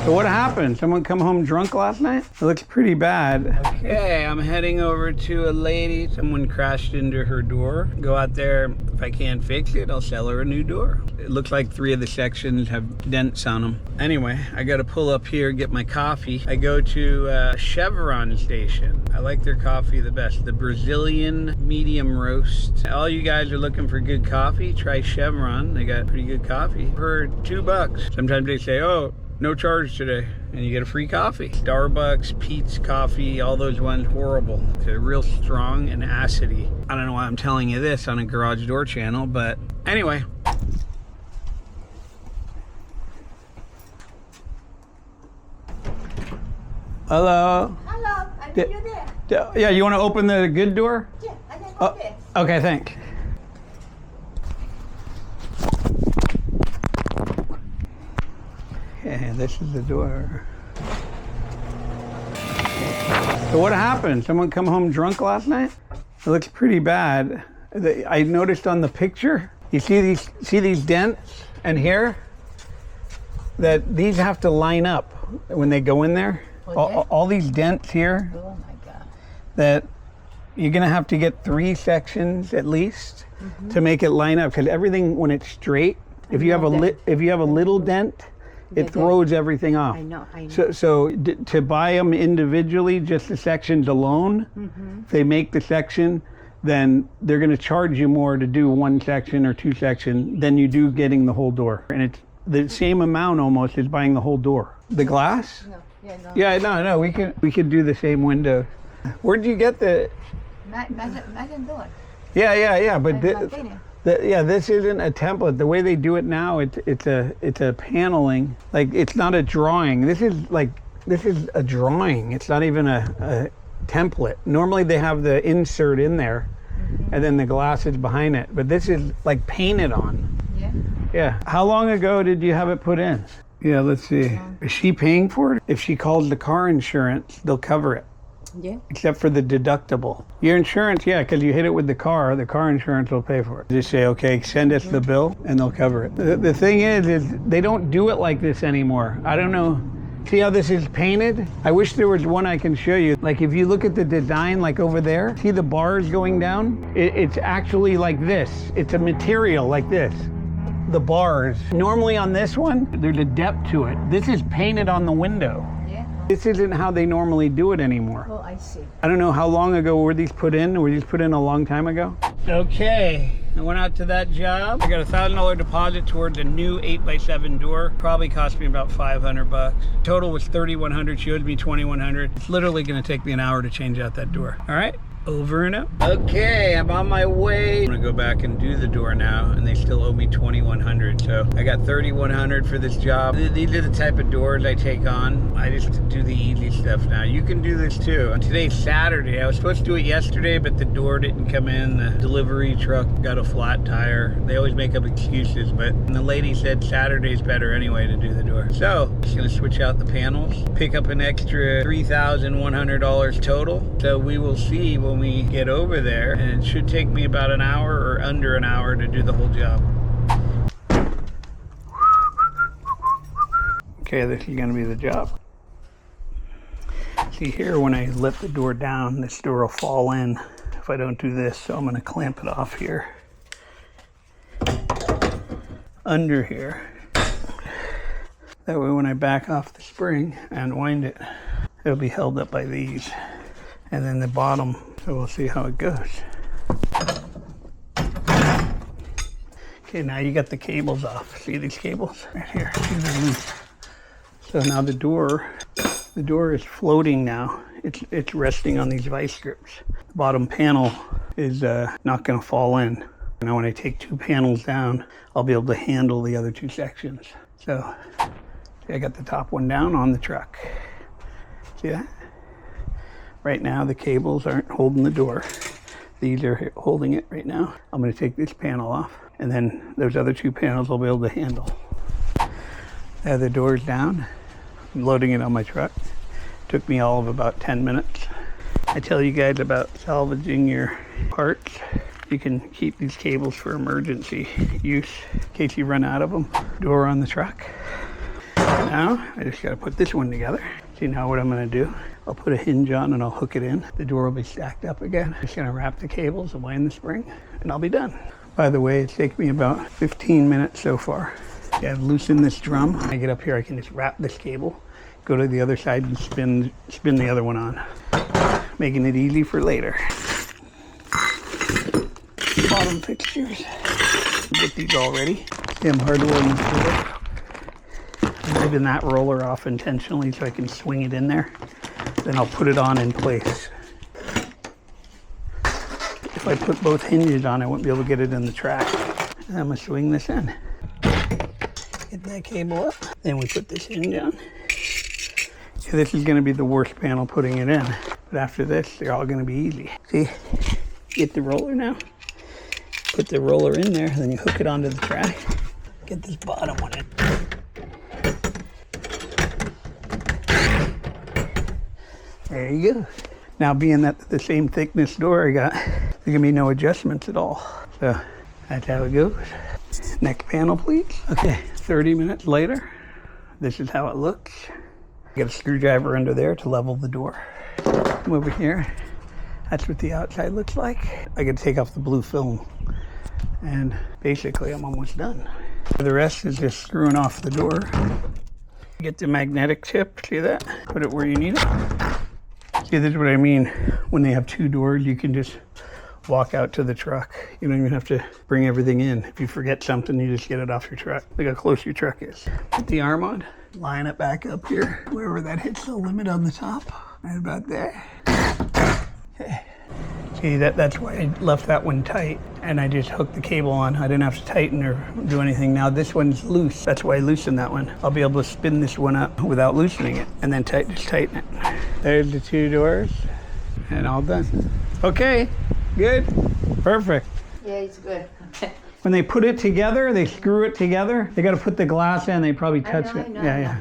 So what happened? Someone come home drunk last night? It looks pretty bad. Okay, I'm heading over to a lady. Someone crashed into her door. Go out there. If I can't fix it, I'll sell her a new door. It looks like 3 of the sections have dents on them. Anyway, I gotta pull up here, get my coffee. I go to Chevron station. I like their coffee the best. The Brazilian medium roast. All you guys are looking for good coffee, try Chevron. They got pretty good coffee for $2. Sometimes they say, oh, no charge today, and you get a free coffee. Starbucks, Pete's Coffee, all those ones, horrible. They're real strong and acidy. I don't know why I'm telling you this on a garage door channel, but anyway. Hello. Hello, I need you there. Yeah, you want to open the good door? Yeah, I can go there. Okay, thanks. Okay, this is the door. So what happened? Someone come home drunk last night? It looks pretty bad. I noticed on the picture, you see these dents and here? That these have to line up when they go in there. All these dents here. Oh my God. That you're gonna have to get 3 sections at least to make it line up, because everything when it's straight, if you have a little dent, it throws everything off. I know. So to buy them individually, just the sections alone, if they make the section, then they're going to charge you more to do 1 section or 2 sections than you do getting the whole door. And it's the same amount almost as buying the whole door. The glass? No. Yeah, no. Yeah, no. We could do the same window. Where'd you get the? Imagine door. Yeah. But this isn't a template. The way they do it now, it's a paneling. Like, it's not a drawing. This is a drawing. It's not even a template. Normally they have the insert in there, and then the glass is behind it. But this is like painted on. Yeah. How long ago did you have it put in? Yeah, let's see. Is she paying for it? If she calls the car insurance, they'll cover it. Yeah. Except for the deductible. Your insurance, yeah, because you hit it with the car insurance will pay for it. Just say, okay, send us the bill, and they'll cover it. The thing is they don't do it like this anymore. I don't know. See how this is painted? I wish there was one I can show you. Like, if you look at the design, like over there, see the bars going down? It's actually like this. It's a material like this. The bars. Normally on this one, there's a depth to it. This is painted on the window. This isn't how they normally do it anymore. Oh, I see. I don't know how long ago were these put in? Were these put in a long time ago? Okay, I went out to that job. I got a $1,000 deposit towards a new 8x7 door. Probably cost me about $500. Total was $3,100. She owed me $2,100. It's literally gonna take me an hour to change out that door. All right? Over and out. Okay, I'm on my way. I'm gonna go back and do the door now, and they still owe me $2,100. So I got $3,100 for this job. These are the type of doors I take on. I just do the easy stuff now. You can do this too. And today's Saturday. I was supposed to do it yesterday, but the door didn't come in. The delivery truck got a flat tire. They always make up excuses, but the lady said Saturday's better anyway to do the door. So I'm just gonna switch out the panels, pick up an extra $3,100 total. So we will see when we get over there, and it should take me about an hour or under an hour to do the whole job. Okay, this is gonna be the job. See here, when I let the door down, this door will fall in if I don't do this, so I'm gonna clamp it off here. Under here. That way when I back off the spring and wind it, it'll be held up by these. And then the bottom, so we'll see how it goes. Okay, now you got the cables off. See these cables right here? See the loose. So now the door is floating now. It's resting on these vice grips. The bottom panel is not gonna fall in. Now when I take 2 panels down, I'll be able to handle the other 2 sections. So see, I got the top one down on the truck. See that? Right now the cables aren't holding the door. These are holding it right now. I'm gonna take this panel off, and then those other 2 panels I'll be able to handle. The door's down. I'm loading it on my truck. Took me all of about 10 minutes. I tell you guys about salvaging your parts. You can keep these cables for emergency use in case you run out of them. Door on the truck. Now, I just gotta put this one together. See now what I'm gonna do? I'll put a hinge on and I'll hook it in. The door will be stacked up again. Just gonna wrap the cables and wind the spring and I'll be done. By the way, it's taken me about 15 minutes so far. Yeah, I've loosened this drum. When I get up here, I can just wrap this cable, go to the other side and spin the other one on. Making it easy for later. Bottom fixtures. Get these all ready. See, I'm hard rolling this door. I'm leaving that roller off intentionally so I can swing it in there. Then I'll put it on in place. If I put both hinges on, I won't be able to get it in the track. And I'm gonna swing this in. Get that cable up. Then we put this hinge on. Yeah, this is gonna be the worst panel putting it in. But after this, they're all gonna be easy. See, get the roller now. Put the roller in there, then you hook it onto the track. Get this bottom one in. There you go. Now being that the same thickness door I got, there's gonna be no adjustments at all. So that's how it goes. Next panel, please. Okay, 30 minutes later, this is how it looks. Get a screwdriver under there to level the door. Come over here. That's what the outside looks like. I gotta take off the blue film. And basically I'm almost done. The rest is just screwing off the door. Get the magnetic tip, see that? Put it where you need it. See, this is what I mean. When they have two doors, you can just walk out to the truck. You don't even have to bring everything in. If you forget something, you just get it off your truck. Look how close your truck is. Put the arm on, line it back up here, wherever that hits the limit on the top. Right about there. Okay. See, that's why I left that one tight and I just hooked the cable on. I didn't have to tighten or do anything. Now this one's loose. That's why I loosened that one. I'll be able to spin this one up without loosening it and then just tighten it. There's the two doors and all done. Okay, good, perfect. Yeah, it's good. When they put it together, they screw it together. They got to put the glass in. They probably touch it. Yeah.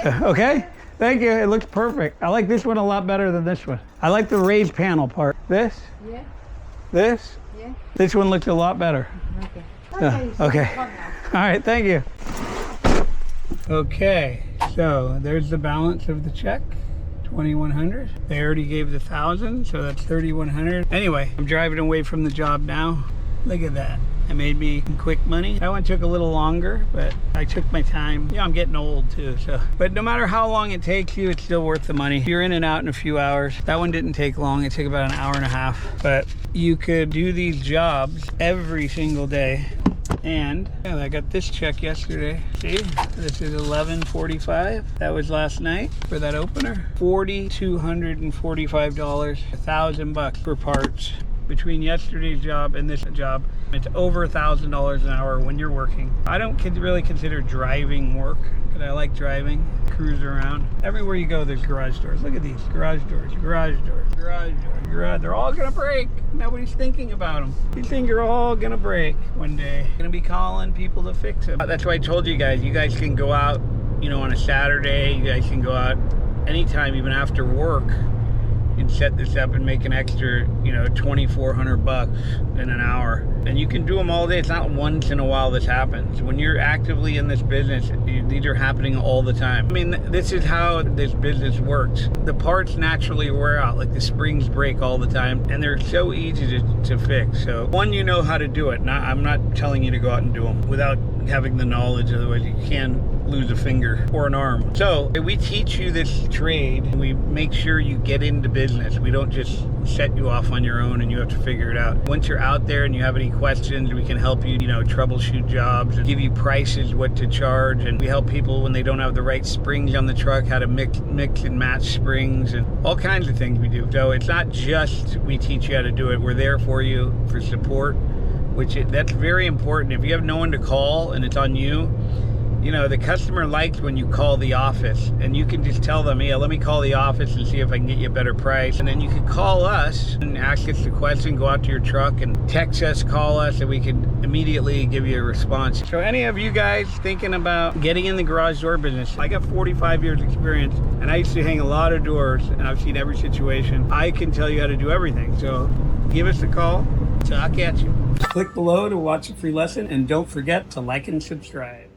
Okay. Thank you. It looks perfect. I like this one a lot better than this one. I like the raised panel part. This? Yeah. This? Yeah. This one looks a lot better. Okay. Okay. All right. Thank you. Okay. So there's the balance of the check. 2,100. They already gave the 1,000, so that's 3,100. Anyway, I'm driving away from the job now. Look at that. I made me some quick money. That one took a little longer, but I took my time. Yeah, I'm getting old too, so. But no matter how long it takes you, it's still worth the money. You're in and out in a few hours. That one didn't take long. It took about an hour and a half. But you could do these jobs every single day. And yeah, I got this check yesterday. See, this is $11.45. That was last night for that opener. $4,245, $1,000 for parts. Between yesterday's job and this job, it's over $1,000 an hour when you're working. I don't really consider driving work, but I like driving, cruise around. Everywhere you go, there's garage doors. Look at these, garage doors, garage doors, garage doors, garage. They're all gonna break. Nobody's thinking about them. You think you're all gonna break one day. Gonna be calling people to fix them. That's why I told you guys can go out, you know, on a Saturday. You guys can go out anytime, even after work, and set this up and make an extra, you know, $2,400 in an hour. And you can do them all day. It's not once in a while this happens. When you're actively in this business, these are happening all the time. I mean, this is how this business works. The parts naturally wear out, like the springs break all the time, and they're so easy to fix. So one, you know how to do it. I'm not telling you to go out and do them without having the knowledge, otherwise you can lose a finger or an arm. So we teach you this trade and we make sure you get into business. We don't just set you off on your own and you have to figure it out. Once you're out there and you have any questions, we can help you, you know, troubleshoot jobs and give you prices, what to charge. And we help people when they don't have the right springs on the truck, how to mix and match springs and all kinds of things we do. So it's not just we teach you how to do it. We're there for you for support, that's very important. If you have no one to call and it's on you, you know, the customer likes when you call the office and you can just tell them, yeah, let me call the office and see if I can get you a better price. And then you can call us and ask us the question, go out to your truck and text us, call us, and we can immediately give you a response. So any of you guys thinking about getting in the garage door business, I got 45 years experience and I used to hang a lot of doors and I've seen every situation. I can tell you how to do everything. So give us a call. Talk at you. Click below to watch a free lesson, and don't forget to like and subscribe.